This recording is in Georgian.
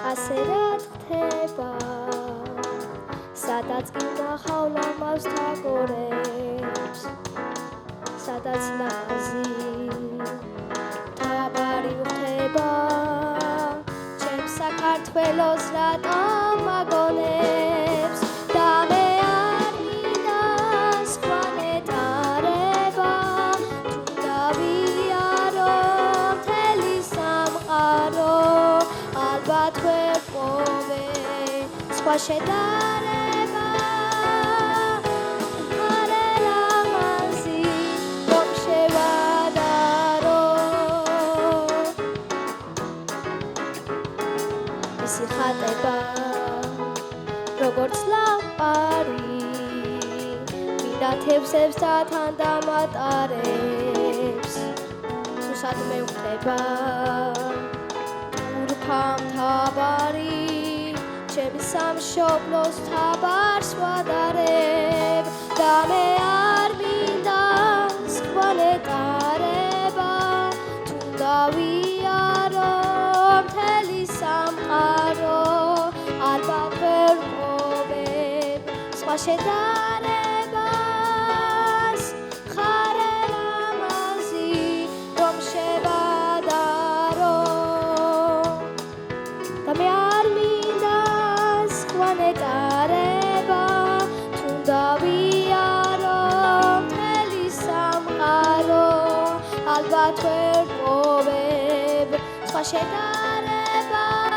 ასე რა ხდება სადაც კი ნახავ ლამაზ თაგორებს სადაც ლამაზი თაბარი ხდება ჩემს საქართველოს რატომ მაგონებს და მე არ მინდა სხვა ნეტარება თუ დავიარო მთელი სამყარო ალბათ ვერ პოვე სხვა შედარება მარე ლამაზი რომ შევადარო ისი ხატება როგორც ლამპარი მინათებსებს და თან დამატარებს სად მევხვდება თურქამ თაბარი ჩემი სამშობლოს თაბარს ვადარებ და მე არ მინდა სხვა ნეტარება თუ დავიარო მთელი სამყარო ალბათ ვერ ვპოვებ სხვა შედარებას ხარე ლამაზი რომ შევადარო და მე არ მინდა სხვა ნეტარება თუ დავიარო მთელი სამყარო ალბათ ვერ ვპოვებ სხვა შედარებას